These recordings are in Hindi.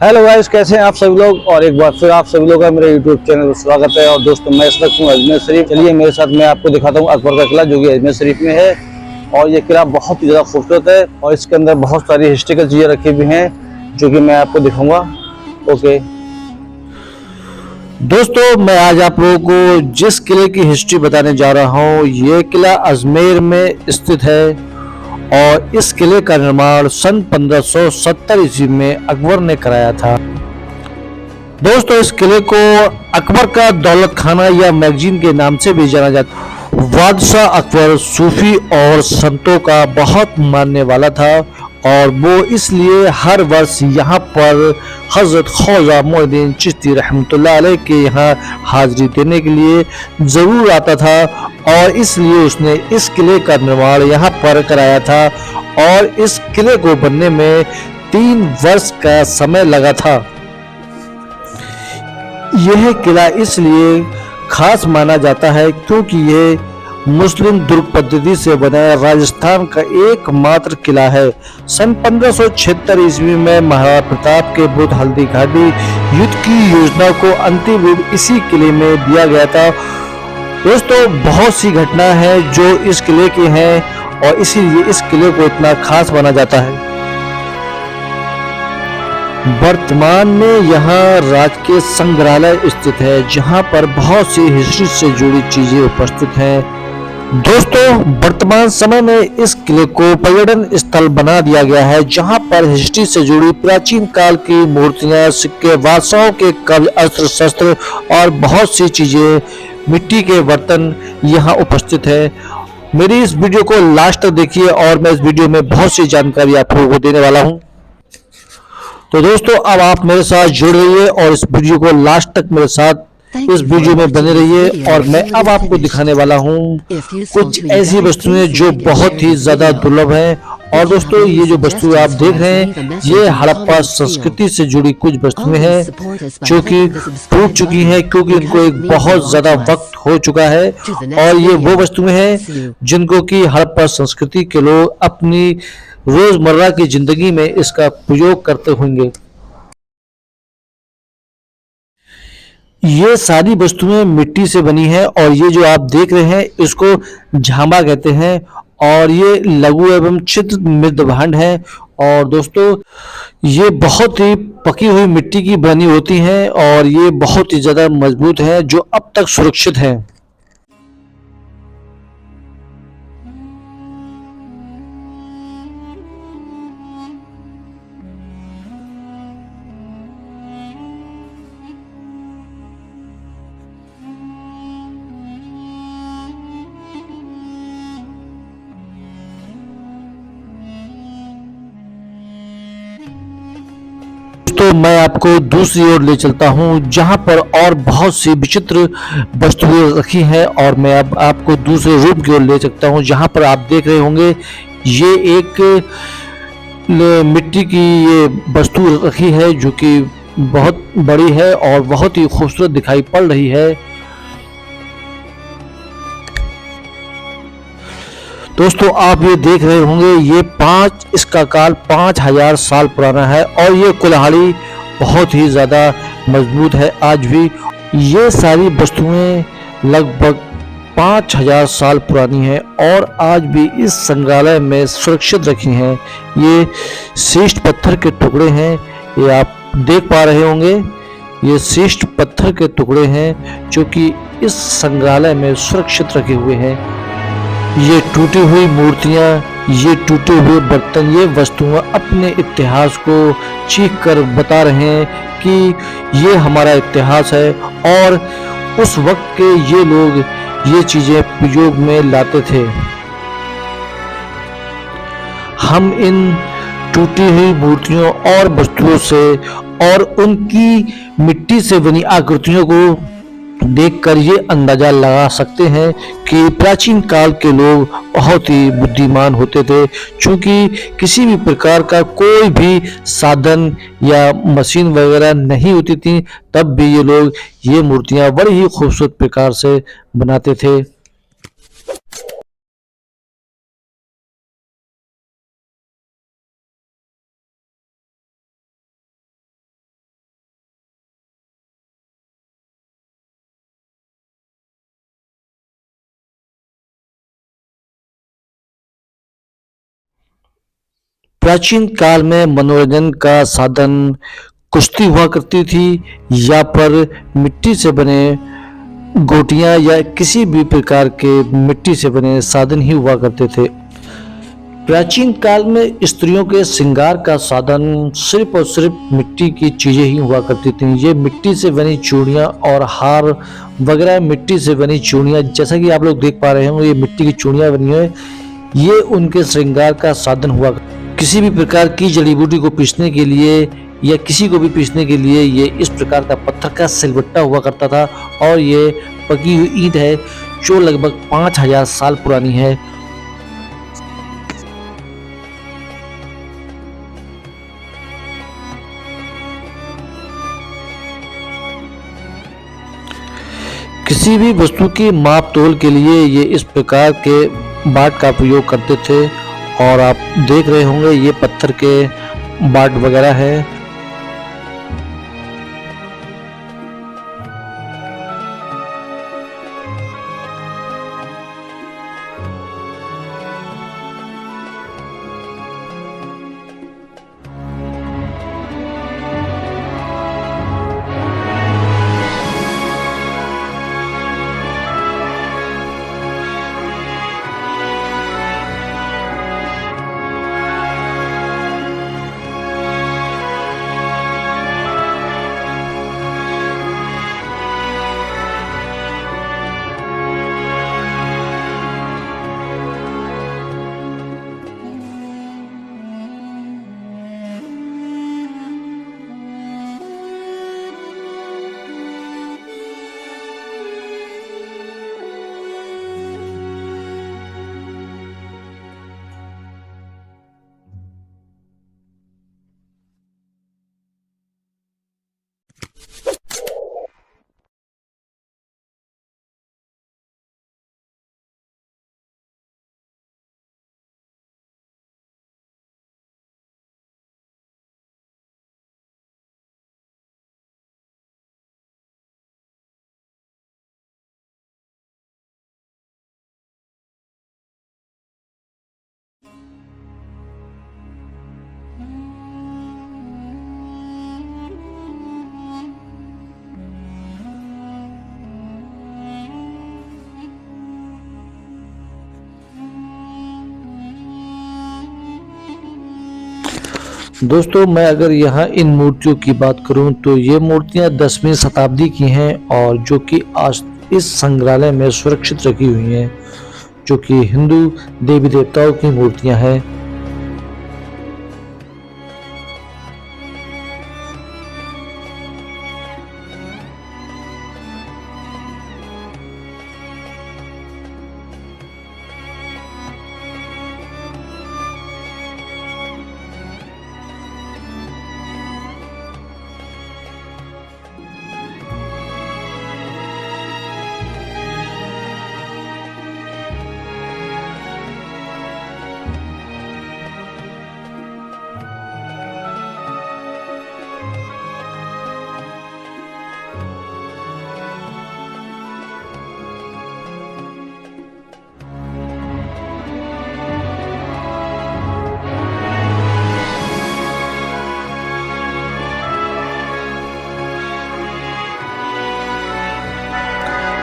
हेलो गाइस, कैसे हैं आप सभी लोग। और एक बार फिर आप सभी लोग का मेरे यूट्यूब चैनल पर स्वागत है। और दोस्तों, मैं इस वक्त हूँ अजमेर शरीफ। चलिए मेरे साथ मैं आपको दिखाता हूँ अकबर का किला, जो कि अजमेर शरीफ में है। और ये किला बहुत ही ज़्यादा खूबसूरत है और इसके अंदर बहुत सारी हिस्ट्रिकल चीज़ें रखी हुई हैं, जो कि मैं आपको दिखाऊंगा। ओके दोस्तों, मैं आज आप लोगों को जिस किले की हिस्ट्री बताने जा रहा हूँ, ये किला अजमेर में स्थित है। और इस किले का निर्माण सन 1570 ईस्वी में अकबर ने कराया था। दोस्तों, इस किले को अकबर का दौलत खाना या मैगजीन के नाम से भी जाना जाता है। बादशाह अकबर सूफी और संतों का बहुत मानने वाला था और वो इसलिए हर वर्ष यहाँ पर हजरत ख्वाजा मोइनुद्दीन चिश्ती रहमतुल्लाह अलैह के यहाँ हाजिरी देने के लिए ज़रूर आता था। और इसलिए उसने इस किले का निर्माण यहाँ पर कराया था और इस किले को बनने में 3 वर्ष का समय लगा था। यह किला इसलिए खास माना जाता है क्योंकि यह मुस्लिम दुर्ग पद्धति से बना राजस्थान का एकमात्र किला है। सन 1576 ईस्वी में महाराणा प्रताप के बुद्ध हल्दी घाटी युद्ध की योजना को अंतिम रूप इसी किले में दिया गया था। दोस्तों, बहुत सी घटना है जो इस किले की हैं और इसीलिए इस किले को इतना खास माना जाता है। वर्तमान में यहाँ राजकीय संग्रहालय स्थित है, जहाँ पर बहुत सी हिस्ट्री से जुड़ी चीजें उपस्थित हैं। दोस्तों, वर्तमान समय में इस किले को पर्यटन स्थल बना दिया गया है, जहाँ पर हिस्ट्री से जुड़ी प्राचीन काल की मूर्तियां, सिक्के, बादशाहों के कब्ज, अस्त्र शस्त्र और बहुत सी चीजें, मिट्टी के बर्तन यहाँ उपस्थित है। मेरी इस वीडियो को लास्ट तक देखिए और मैं इस वीडियो में बहुत सी जानकारी आप लोगों को देने वाला हूँ। तो दोस्तों, अब आप मेरे साथ जुड़ रहिए और इस वीडियो को लास्ट तक मेरे साथ इस वीडियो में बने रहिए। और मैं अब आपको दिखाने वाला हूँ कुछ ऐसी वस्तुएं जो बहुत ही ज्यादा दुर्लभ हैं। और दोस्तों, ये जो वस्तुएं आप देख रहे हैं, ये हड़प्पा संस्कृति से जुड़ी कुछ वस्तुएं हैं जो कि टूट चुकी हैं क्योंकि इनको एक बहुत ज्यादा वक्त हो चुका है। और ये वो वस्तुएं हैं जिनको कि हड़प्पा संस्कृति के लोग अपनी रोजमर्रा की जिंदगी में इसका प्रयोग करते होंगे। ये सारी वस्तुएं मिट्टी से बनी है और ये जो आप देख रहे हैं इसको झांबा कहते हैं और ये लघु एवं चित्र मृद भांड है। और दोस्तों, ये बहुत ही पकी हुई मिट्टी की बनी होती हैं और ये बहुत ही ज्यादा मजबूत है, जो अब तक सुरक्षित है। तो मैं आपको दूसरी ओर ले चलता हूं, जहां पर और बहुत सी विचित्र वस्तुएं रखी हैं। और मैं अब आपको दूसरे रूम की ओर ले सकता हूं, जहां पर आप देख रहे होंगे ये एक मिट्टी की ये वस्तु रखी है, जो कि बहुत बड़ी है और बहुत ही खूबसूरत दिखाई पड़ रही है। दोस्तों, आप ये देख रहे होंगे, ये इसका काल 5000 साल पुराना है और ये कुल्हाड़ी बहुत ही ज़्यादा मजबूत है आज भी। ये सारी वस्तुएं लगभग 5000 साल पुरानी हैं और आज भी इस संग्रहालय में सुरक्षित रखी हैं। ये श्रेष्ठ पत्थर के टुकड़े हैं, ये आप देख पा रहे होंगे। ये श्रेष्ठ पत्थर के टुकड़े हैं जो कि इस संग्रहालय में सुरक्षित रखे हुए हैं। ये टूटी हुई मूर्तियां, ये टूटे हुए बर्तन, ये वस्तुएं अपने इतिहास को चीख कर बता रहे हैं कि ये हमारा इतिहास है और उस वक्त के ये लोग ये चीजें प्रयोग में लाते थे। हम इन टूटी हुई मूर्तियों और वस्तुओं से और उनकी मिट्टी से बनी आकृतियों को देखकर ये अंदाजा लगा सकते हैं कि प्राचीन काल के लोग बहुत ही बुद्धिमान होते थे। क्योंकि किसी भी प्रकार का कोई भी साधन या मशीन वगैरह नहीं होती थी, तब भी ये लोग ये मूर्तियां बड़ी ही खूबसूरत प्रकार से बनाते थे। प्राचीन काल में मनोरंजन का साधन कुश्ती हुआ करती थी या पर मिट्टी से बने गोटियां या किसी भी प्रकार के मिट्टी से बने साधन ही हुआ करते थे। प्राचीन काल में स्त्रियों के श्रृंगार का साधन सिर्फ और सिर्फ मिट्टी की चीजें ही हुआ करती थीं। ये मिट्टी से बनी चूड़ियां और हार वगैरह, मिट्टी से बनी चूड़ियां, जैसा कि आप लोग देख पा रहे होंगे, ये मिट्टी की चूड़ियां बनी है, ये उनके श्रृंगार का साधन हुआ। किसी भी प्रकार की जड़ी बूटी को पीसने के लिए या किसी को भी पीसने के लिए ये इस प्रकार का पत्थर का सिलबट्टा हुआ करता था। और ये पकी हुई ईंट है जो लगभग 5000 साल पुरानी है। किसी भी वस्तु की माप तोल के लिए ये इस प्रकार के बाट का प्रयोग करते थे। और आप देख रहे होंगे ये पत्थर के बाट वगैरह है। दोस्तों, मैं अगर यहाँ इन मूर्तियों की बात करूं तो ये मूर्तियां 10वीं शताब्दी की हैं और जो कि आज इस संग्रहालय में सुरक्षित रखी हुई हैं, जो कि हिंदू देवी देवताओं की मूर्तियां हैं।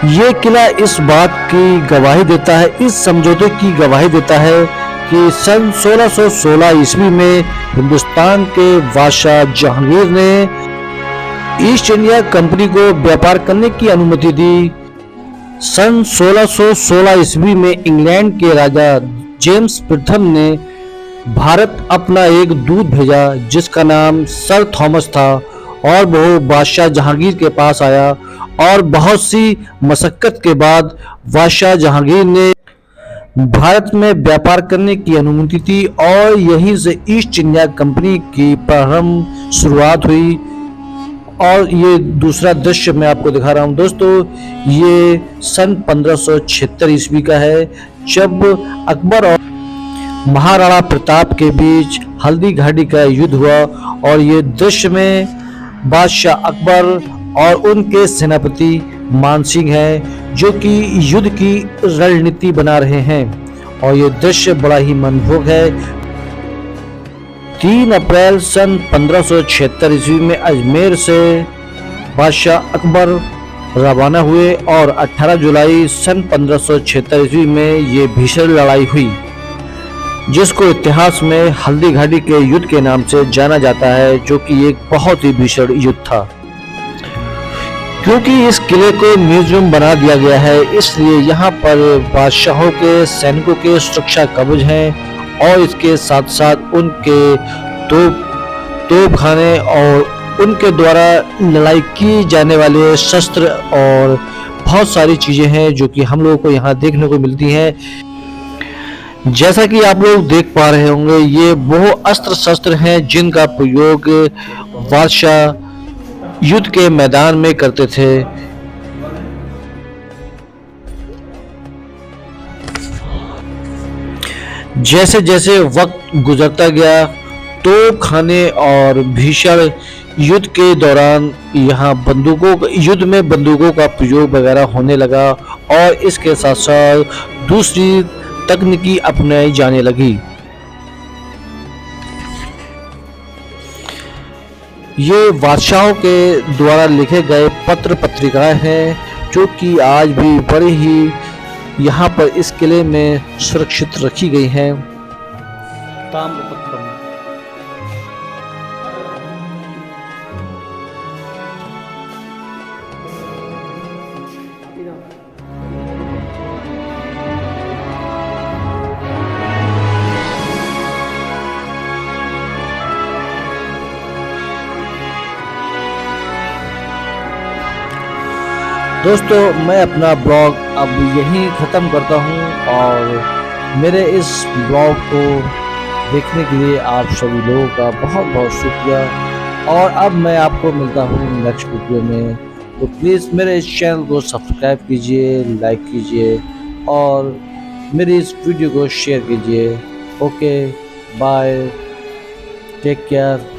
ये किला इस बात की गवाही देता है, इस समझौते की गवाही देता है कि सन 1616 ईस्वी में हिंदुस्तान के बादशाह जहांगीर ने ईस्ट इंडिया कंपनी को व्यापार करने की अनुमति दी। सन 1616 ईस्वी में इंग्लैंड के राजा जेम्स प्रथम ने भारत अपना एक दूत भेजा जिसका नाम सर थॉमस था और वो बादशाह जहांगीर के पास आया और बहुत सी मशक्कत के बाद बादशाह जहांगीर ने भारत में व्यापार करने की अनुमति दी और यहीं से ईस्ट इंडिया कंपनी की प्रारंभ शुरुआत हुई। और ये दूसरा दृश्य मैं आपको दिखा रहा हूँ दोस्तों, ये सन 1576 ईस्वी का है जब अकबर और महाराणा प्रताप के बीच हल्दी घाटी का युद्ध हुआ। और ये दृश्य में बादशाह अकबर और उनके सेनापति मानसिंह हैं जो कि युद्ध की रणनीति बना रहे हैं और ये दृश्य बड़ा ही मनमोहक है। 3 अप्रैल सन 1576 ईस्वी में अजमेर से बादशाह अकबर रवाना हुए और 18 जुलाई सन 1576 ईस्वी में ये भीषण लड़ाई हुई, जिसको इतिहास में हल्दी घाटी के युद्ध के नाम से जाना जाता है, जो कि एक बहुत ही भीषण युद्ध था। क्योंकि इस किले को म्यूजियम बना दिया गया है, इसलिए यहाँ पर बादशाहों के सैनिकों के सुरक्षा कवच हैं और इसके साथ साथ उनके तोपखाने और उनके द्वारा लड़ाई की जाने वाले शस्त्र और बहुत सारी चीजें हैं जो कि हम लोगों को यहाँ देखने को मिलती हैं। जैसा कि आप लोग देख पा रहे होंगे, ये वो अस्त्र शस्त्र हैं जिनका प्रयोग बादशाह युद्ध के मैदान में करते थे। जैसे जैसे वक्त गुजरता गया, तोपखाने और भीषण युद्ध के दौरान यहाँ युद्ध में बंदूकों का प्रयोग वगैरह होने लगा और इसके साथ साथ दूसरी तकनीकी अपनाई जाने लगी। ये बादशाहों के द्वारा लिखे गए पत्र पत्रिकाएं हैं जो कि आज भी बड़े ही यहाँ पर इस किले में सुरक्षित रखी गई हैं। ताम्रपत्रम। दोस्तों, मैं अपना ब्लॉग अब यहीं ख़त्म करता हूं और मेरे इस ब्लॉग को देखने के लिए आप सभी लोगों का बहुत बहुत शुक्रिया। और अब मैं आपको मिलता हूं नेक्स्ट वीडियो में, तो प्लीज़ मेरे इस चैनल को सब्सक्राइब कीजिए, लाइक कीजिए और मेरी इस वीडियो को शेयर कीजिए। Okay, bye, take care.